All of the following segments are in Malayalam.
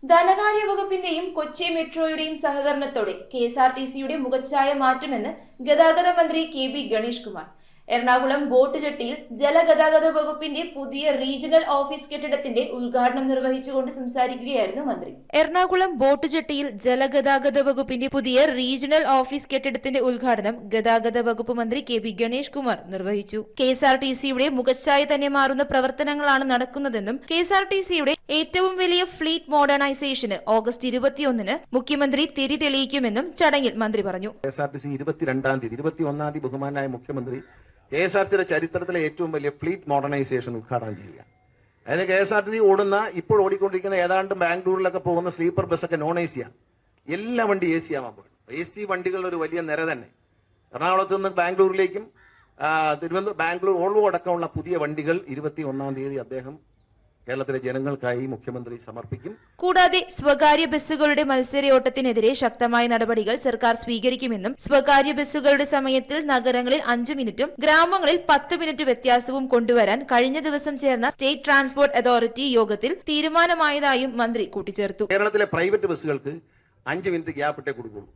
ധനകാര്യ വകുപ്പിന്റെയും കൊച്ചി മെട്രോയുടെയും സഹകരണത്തോടെ കെഎസ്ആർടിസിയുടെ മുഖച്ഛായ മാറ്റുമെന്ന് ഗതാഗത മന്ത്രി കെ.ബി. ഗണേഷ് കുമാർ. എറണാകുളം ബോട്ട് ജെട്ടിയിൽ ജലഗതാഗത വകുപ്പിന്റെ പുതിയ റീജിയണൽ ഓഫീസ് കെട്ടിടത്തിന്റെ ഉദ്ഘാടനം നിർവഹിച്ചുകൊണ്ട് സംസാരിക്കുകയായിരുന്നു മന്ത്രി. എറണാകുളം ബോട്ട് ജെട്ടിയിൽ ജലഗതാഗത വകുപ്പിന്റെ പുതിയ റീജിയണൽ ഓഫീസ് കെട്ടിടത്തിന്റെ ഉദ്ഘാടനം ഗതാഗത വകുപ്പ് മന്ത്രി കെ.ബി. ഗണേഷ് കുമാർ നിർവഹിച്ചു. കെഎസ്ആർടിസിയുടെ മുഖച്ഛായ തന്നെ മാറുന്ന പ്രവർത്തനങ്ങളാണ് നടക്കുന്നതെന്നും കെഎസ്ആർടിസിയുടെ ഏറ്റവും വലിയ ഫ്ലീറ്റ് മോഡേണൈസേഷന് ഓഗസ്റ്റ് 21-ന് മുഖ്യമന്ത്രി തിരി തെളിയിക്കുമെന്നും ചടങ്ങിൽ മന്ത്രി പറഞ്ഞു. കെഎസ്ആർടിസി 22-ാം തീയതി 21-ാം തീയതി ബഹുമാനായ മുഖ്യമന്ത്രി കെഎസ്ആർടിസിയുടെ ചരിത്രത്തിലെ ഏറ്റവും വലിയ ഫ്ലീറ്റ് മോഡേണൈസേഷൻ ഉദ്ഘാടനം ചെയ്യുക. അതായത് കെഎസ്ആർടിസി ഇപ്പോൾ ഓടിക്കൊണ്ടിരിക്കുന്ന ഏതാണ്ട് ബാംഗ്ലൂരിലൊക്കെ പോകുന്ന സ്ലീപ്പർ ബസ്സൊക്കെ നോൺ എ സിയാണ്. എല്ലാ വണ്ടി എ സി ആവാൻ പോകുന്നു. എ സി വണ്ടികളുടെ ഒരു വലിയ നിര തന്നെ. എറണാകുളത്ത് നിന്ന് ബാംഗ്ലൂരിലേക്കും ബാംഗ്ലൂർ ഓൾവോ അടക്കമുള്ള പുതിയ വണ്ടികൾ 21-ാം തീയതി അദ്ദേഹം കേരളത്തിലെ ജനങ്ങൾക്കായി മുഖ്യമന്ത്രി സമർപ്പിക്കും. കൂടാതെ സ്വകാര്യ ബസ്സുകളുടെ മത്സരയോട്ടത്തിനെതിരെ ശക്തമായ നടപടികൾ സർക്കാർ സ്വീകരിക്കുമെന്നും സ്വകാര്യ ബസ്സുകളുടെ സമയത്തിൽ നഗരങ്ങളിൽ 5 മിനിറ്റും ഗ്രാമങ്ങളിൽ 10 മിനിറ്റ് വ്യത്യാസവും കൊണ്ടുവരാൻ കഴിഞ്ഞ ദിവസം ചേർന്ന സ്റ്റേറ്റ് ട്രാൻസ്പോർട്ട് അതോറിറ്റി യോഗത്തിൽ തീരുമാനമായതായും മന്ത്രി കൂട്ടിച്ചേർത്തു. കേരളത്തിലെ പ്രൈവറ്റ് ബസ്സുകൾക്ക് 5 മിനിറ്റ് ഗ്യാപ്പിട്ടേ കൊടുക്കുള്ളൂ.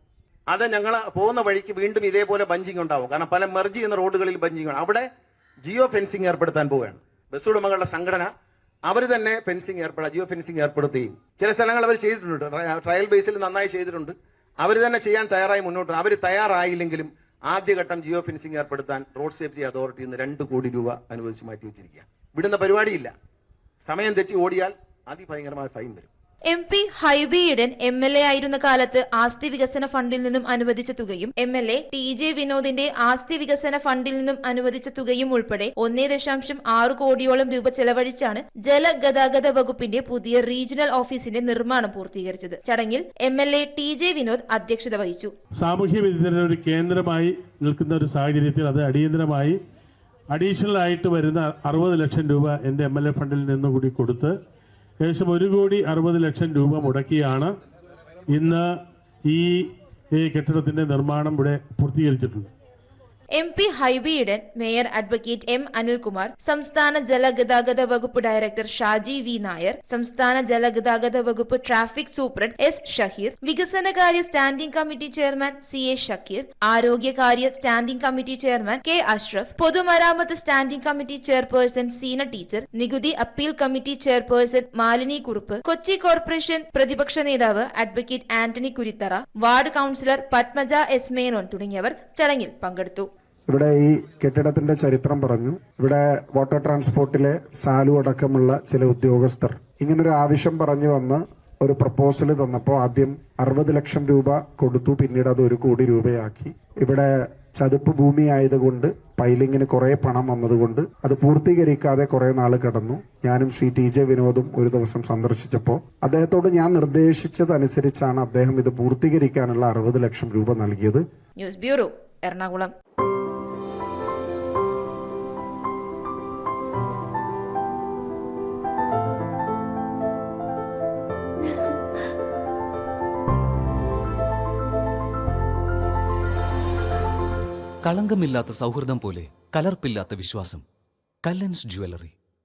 അത് ഞങ്ങൾ പോകുന്ന വഴിക്ക് വീണ്ടും ഇതേപോലെ ബഞ്ചിങ് ഉണ്ടാവും. കാരണം പല മെർജ് ചെയ്യുന്ന റോഡുകളിൽ ബഞ്ചിങ് ആണ്. അവിടെ ജിയോ ഫെൻസിങ് ഏർപ്പെടുത്താൻ പോവുകയാണ്. ബസ് ഉടമകളുടെ സംഘടന അവർ തന്നെ ജിയോ ഫെൻസിങ് ഏർപ്പെടുത്തുകയും ചില സ്ഥലങ്ങൾ അവർ ചെയ്തിട്ടുണ്ട്. ട്രയൽ ബേസിൽ നന്നായി ചെയ്തിട്ടുണ്ട്. അവർ തന്നെ ചെയ്യാൻ തയ്യാറായി മുന്നോട്ട്. അവർ തയ്യാറായില്ലെങ്കിലും ആദ്യഘട്ടം ജിയോ ഫെൻസിങ് ഏർപ്പെടുത്താൻ റോഡ് സേഫ്റ്റി അതോറിറ്റിയിൽ നിന്ന് 2 കോടി രൂപ അനുവദിച്ച് മാറ്റി വെച്ചിരിക്കുക. വിടുന്ന പരിപാടിയില്ല. സമയം തെറ്റി ഓടിയാൽ അതിഭയങ്കരമായ ഫൈൻ വരും. MP ഹൈബി ഈഡൻ MLA ആയിരുന്ന കാലത്ത് ആസ്തി വികസന ഫണ്ടിൽ നിന്നും അനുവദിച്ച തുകയും MLA TJ വിനോദിന്റെ ആസ്തി വികസന ഫണ്ടിൽ നിന്നും അനുവദിച്ച തുകയും ഉൾപ്പെടെ 1.6 കോടിയോളം രൂപ ചെലവഴിച്ചാണ് ജലഗതാഗത വകുപ്പിന്റെ പുതിയ റീജിയണൽ ഓഫീസിന്റെ നിർമ്മാണം പൂർത്തീകരിച്ചത്. ചടങ്ങിൽ MLA TJ വിനോദ് അധ്യക്ഷത വഹിച്ചു. സാമൂഹ്യ വികസന ഒരു കേന്ദ്രമായി നിൽക്കുന്ന ഒരു സാഹചര്യത്തിൽ അത് അടിയന്തരമായി അഡീഷണൽ ആയിട്ട് വരുന്ന 60 ലക്ഷം രൂപ എന്റെ MLA ഫണ്ടിൽ നിന്നുകൂടി കൊടുത്ത് ഏകദേശം 1,60 ലക്ഷം രൂപ മുടക്കിയാണ് ഇന്ന് ഈ കെട്ടിടത്തിന്റെ നിർമ്മാണം ഇവിടെ പൂർത്തീകരിച്ചിട്ടുണ്ട്. MP Hibi Eden, mayor advocate M Anilkumar, സംസ്ഥാന ജലഗതാഗത വകുപ്പ് ഡയറക്ടർ ഷാജി V നായർ, സംസ്ഥാന ജലഗതാഗത വകുപ്പ് ട്രാഫിക് സൂപ്രണ്ട് S ഷഹീർ, വികസനകാര്യ standing committee chairman CA Shakeer, ആരോഗ്യകാര്യ standing committee chairman K Ashraf, പൊതുമരാമത്ത് standing committee chairperson Seena teacher, നികുതി appeal committee chairperson Malini Kurup, Kochi corporation പ്രതിപക്ഷ നേതാവ് advocate Antony Kurithara, ward councillor Padmaja S Menon തുടങ്ങിയവർ ചടങ്ങിൽ പങ്കെടുത്തു. ഇവിടെ ഈ കെട്ടിടത്തിന്റെ ചരിത്രം പറഞ്ഞു. ഇവിടെ വാട്ടർ ട്രാൻസ്പോർട്ടിലെ സാലു അടക്കമുള്ള ചില ഉദ്യോഗസ്ഥർ ഇങ്ങനൊരു ആവശ്യം പറഞ്ഞു വന്ന് ഒരു പ്രപ്പോസൽ തന്നപ്പോൾ ആദ്യം 60 ലക്ഷം രൂപ കൊടുത്തു. പിന്നീട് അത് 1 കോടി രൂപയാക്കി. ഇവിടെ ചതുപ്പ് ഭൂമി ആയതുകൊണ്ട് പൈലിങ്ങിന് കുറെ പണം വന്നതുകൊണ്ട് അത് പൂർത്തീകരിക്കാതെ കുറെ നാൾ കിടന്നു. ഞാനും ശ്രീ TJ വിനോദും ഒരു ദിവസം സന്ദർശിച്ചപ്പോൾ അദ്ദേഹത്തോട് ഞാൻ നിർദ്ദേശിച്ചതനുസരിച്ചാണ് അദ്ദേഹം ഇത് പൂർത്തീകരിക്കാനുള്ള 60 ലക്ഷം രൂപ നൽകിയത്. News bureau, Ernakulam. കളങ്കമില്ലാത്ത സൗഹൃദം പോലെ കലർപ്പില്ലാത്ത വിശ്വാസം. കല്ലൻസ് ജ്വല്ലറി.